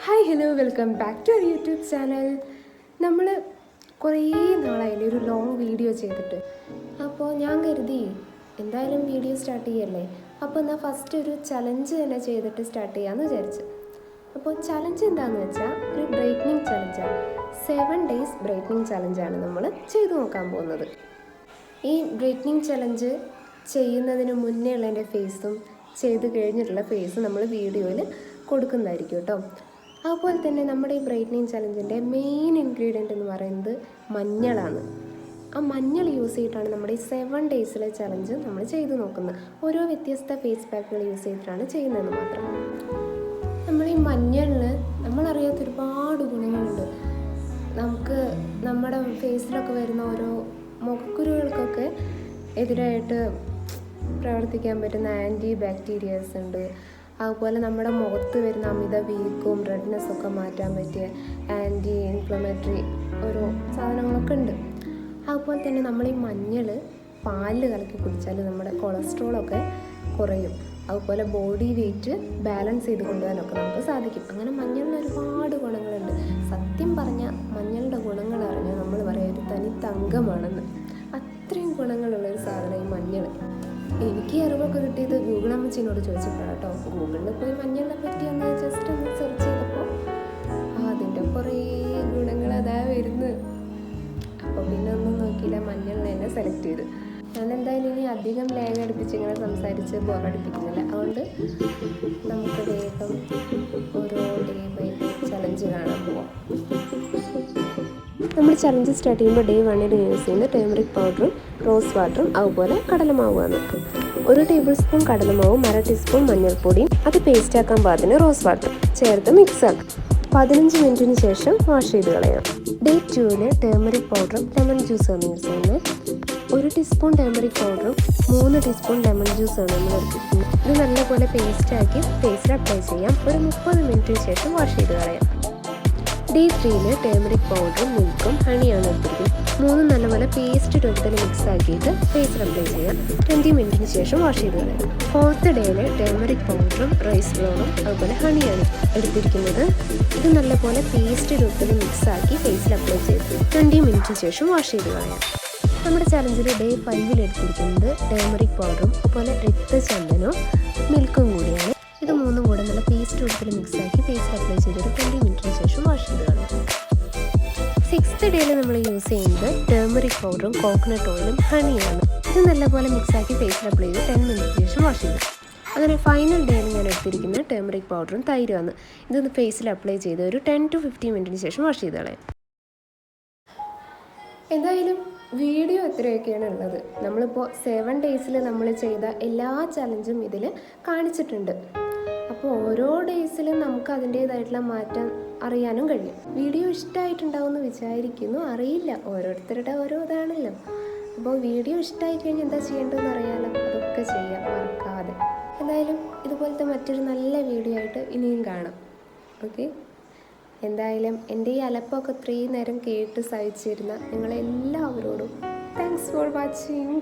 Hi hello welcome back to our YouTube channel. നമ്മൾ കുറേ നാളായില്ലേ ഒരു ലോങ് വീഡിയോ ചെയ്തിട്ട്. അപ്പോൾ ഞാൻ കരുതി എന്തായാലും വീഡിയോ സ്റ്റാർട്ട് ചെയ്യല്ലേ, അപ്പോൾ എന്നാൽ ഫസ്റ്റ് ഒരു ചലഞ്ച് തന്നെ ചെയ്തിട്ട് സ്റ്റാർട്ട് ചെയ്യാമെന്ന് വിചാരിച്ചു. അപ്പോൾ ചലഞ്ച് എന്താണെന്ന് വെച്ചാൽ ഒരു ബ്രൈറ്റനിങ് ചലഞ്ചാണ്. 7 days ബ്രൈറ്റനിങ് ചലഞ്ചാണ് നമ്മൾ ചെയ്തു നോക്കാൻ പോകുന്നത്. ഈ ബ്രൈറ്റനിങ് ചലഞ്ച് ചെയ്യുന്നതിന് മുന്നേ ഉള്ള എൻ്റെ ഫേസും ചെയ്ത് കഴിഞ്ഞിട്ടുള്ള ഫേസും നമ്മൾ വീഡിയോയിൽ കൊടുക്കുന്നതായിരിക്കും കേട്ടോ. അതുപോലെ തന്നെ നമ്മുടെ ഈ ബ്രൈറ്റനിങ് ചലഞ്ചിൻ്റെ മെയിൻ ഇൻഗ്രീഡിയൻ്റ് എന്ന് പറയുന്നത് മഞ്ഞളാണ്. ആ മഞ്ഞൾ യൂസ് ചെയ്തിട്ടാണ് നമ്മുടെ ഈ 7 days ചലഞ്ച് നമ്മൾ ചെയ്ത് നോക്കുന്നത്. ഓരോ വ്യത്യസ്ത ഫേസ് പാക്കുകൾ യൂസ് ചെയ്തിട്ടാണ് ചെയ്യുന്നതെന്ന് മാത്രം. നമ്മൾ ഈ മഞ്ഞളിൽ നമ്മളറിയാത്ത ഒരുപാട് ഗുണങ്ങളുണ്ട്. നമുക്ക് നമ്മുടെ ഫേസിലൊക്കെ വരുന്ന ഓരോ മുഖക്കുരുകൾക്കൊക്കെ എതിരായിട്ട് പ്രവർത്തിക്കാൻ പറ്റുന്ന ആൻറ്റി ബാക്ടീരിയാസ് ഉണ്ട്. അതുപോലെ നമ്മുടെ മുഖത്ത് വരുന്ന അമിത വീക്കും റെഡ്നെസ്സൊക്കെ മാറ്റാൻ പറ്റിയ ആൻറ്റി ഇൻഫ്ലമേറ്ററി ഓരോ സാധനങ്ങളൊക്കെ ഉണ്ട്. അതുപോലെ തന്നെ നമ്മൾ ഈ മഞ്ഞൾ പാലിൽ കലക്കി കുടിച്ചാൽ നമ്മുടെ കൊളസ്ട്രോളൊക്കെ കുറയും. അതുപോലെ ബോഡി വെയ്റ്റ് ബാലൻസ് ചെയ്ത് കൊണ്ടുപോകാനൊക്കെ നമുക്ക് സാധിക്കും. അങ്ങനെ മഞ്ഞളിന് ഒരുപാട് ഗുണങ്ങളുണ്ട്. സത്യം പറഞ്ഞാൽ മഞ്ഞളുടെ ഗുണങ്ങൾ അറിഞ്ഞാൽ നമ്മൾ പറയാം ഒരു തനി തങ്കമാണെന്ന്. അത്രയും ഗുണങ്ങളുള്ളൊരു സാധനം ഈ മഞ്ഞൾ. എനിക്ക് അറിവൊക്കെ കിട്ടിയത് ഗൂഗിൾ അമ്മച്ചിനോട് ചോദിച്ചപ്പോഴാണ് കേട്ടോ. ഗൂഗിളിൽ പോയി മഞ്ഞളിനെ പറ്റി ഒന്ന് ജസ്റ്റ് ഒന്ന് സെർച്ച് ചെയ്തപ്പോൾ അതിൻ്റെ കുറേ ഗുണങ്ങൾ അതാ വരുന്നത്. അപ്പോൾ പിന്നെ ഒന്നും നോക്കിയില്ല, മഞ്ഞളിനെ തന്നെ സെലക്ട് ചെയ്ത്. ഞാൻ എന്തായാലും ഇനി അധികം ലേഖ അടുപ്പിച്ച് ഇങ്ങനെ സംസാരിച്ച് ബോറടിപ്പിക്കുന്നില്ല. അതുകൊണ്ട് നമുക്ക് വേഗം ഓരോ ഡേ ബൈ ഡേ ചലഞ്ച് കാണാൻ പോവാം. നമ്മൾ ചലഞ്ച് സ്റ്റാർട്ട് ചെയ്യുമ്പോൾ ഡേ 1 യൂസ് ചെയ്യുന്ന ടേമറിക് പൗഡറും റോസ് വാട്ടറും അതുപോലെ കടലമാവുമാണ്. 1 tablespoon കടലമാവും, 1/2 teaspoon മഞ്ഞൾപ്പൊടിയും അത് പേസ്റ്റ് ആക്കാൻ പാകത്തിന് റോസ് വാട്ടർ ചേർത്ത് മിക്സ് ആക്കും. 15 മിനിറ്റിന് ശേഷം വാഷ് ചെയ്ത് കളയാം. ഡേ 2 ടേമറിക് പൗഡറും ലെമൺ ജ്യൂസാണ് യൂസ് ചെയ്യുന്നത്. 1 teaspoon ടേമറിക് പൗഡറും 3 teaspoon ലെമൺ ജ്യൂസാണ് നമ്മൾ എടുത്തിരിക്കുന്നത്. ഇത് നല്ലപോലെ പേസ്റ്റ് ആക്കി ഫേസിൽ അപ്ലൈ ചെയ്യാം. ഒരു 30 മിനിറ്റിന് ശേഷം വാഷ് ചെയ്ത് കളയാം. ഡേ 3 ടേമറിക് പൗഡറും മിൽക്കും ഹണിയാണ് എടുത്തിരിക്കുന്നത്. 3 നല്ലപോലെ പേസ്റ്റ് രൂപത്തിൽ മിക്സ് ആക്കിയിട്ട് ഫേസിൽ അപ്ലൈ ചെയ്യാം. 20 മിനിറ്റിന് ശേഷം വാഷ് ചെയ്ത് കളയാം. 4th ഡേയിൽ ടേമറിക് പൗഡറും റൈസ് ബ്രൗണും അതുപോലെ ഹണിയാണ് എടുത്തിരിക്കുന്നത്. ഇത് നല്ലപോലെ പേസ്റ്റ് രൂപത്തിൽ മിക്സ് ആക്കി ഫേസിൽ അപ്ലൈ ചെയ്ത് 20 മിനിറ്റിന് ശേഷം വാഷ് ചെയ്ത് കളയാം. നമ്മുടെ ചലഞ്ചിൽ ഡേ 5 എടുത്തിരിക്കുന്നത് ടേമറിക് പൗഡറും അതുപോലെ രക്തചന്ദനവും മിൽക്കും കൂടിയാണ്. ഇത് 3 കൂടെ നല്ല പേസ്റ്റ് രൂപത്തിൽ മിക്സ് ആക്കി ഫേസിൽ അപ്ലൈ ചെയ്തൊരു 20 മിനിറ്റിന് ശേഷം വാഷ് ചെയ്ത് കളയാം. 6th ഡേയിൽ നമ്മൾ യൂസ് ചെയ്യുന്നത് ടേമറിക് പൗഡറും കോക്കനട്ട് ഓയിലും ഹണിയാണ്. ഇത് നല്ലപോലെ മിക്സ് ആക്കി ഫേസിൽ അപ്ലൈ ചെയ്ത് 10 മിനിറ്റിന് ശേഷം വാഷ് ചെയ്തു. അങ്ങനെ ഫൈനൽ ഡേയിൽ ഞാൻ എടുത്തിരിക്കുന്നത് ടേമറിക് പൗഡറും തൈരുമാണ്. ഇതൊന്ന് ഫേസിൽ അപ്ലൈ ചെയ്ത് ഒരു 10 to 15 മിനിറ്റിന് ശേഷം വാഷ് ചെയ്ത് കളയാം. എന്തായാലും വീഡിയോ എത്രയൊക്കെയാണ് ഉള്ളത്. നമ്മളിപ്പോൾ 7 days നമ്മൾ ചെയ്ത എല്ലാ ചലഞ്ചും ഇതിൽ കാണിച്ചിട്ടുണ്ട്. അപ്പോൾ ഓരോ ഡേയ്സിലും നമുക്ക് അതിൻ്റേതായിട്ടുള്ള മാറ്റം അറിയാനും കഴിയും. വീഡിയോ ഇഷ്ടമായിട്ടുണ്ടാവുമെന്ന് വിചാരിക്കുന്നു, അറിയില്ല, ഓരോരുത്തരുടെ ഓരോ ഇതാണല്ലോ. അപ്പോൾ വീഡിയോ ഇഷ്ടമായി കഴിഞ്ഞാൽ എന്താ ചെയ്യേണ്ടതെന്ന് അറിയാമല്ലോ, അതൊക്കെ ചെയ്യാം മറക്കാതെ. എന്തായാലും ഇതുപോലത്തെ മറ്റൊരു നല്ല വീഡിയോ ആയിട്ട് ഇനിയും കാണാം. ഓക്കെ, എന്തായാലും എൻ്റെ ഈ അലപ്പൊക്കെ 3 നേരം കേട്ട് സഹിച്ചിരുന്ന നിങ്ങളെല്ലാവരോടും താങ്ക്സ് ഫോർ വാച്ചിങ്.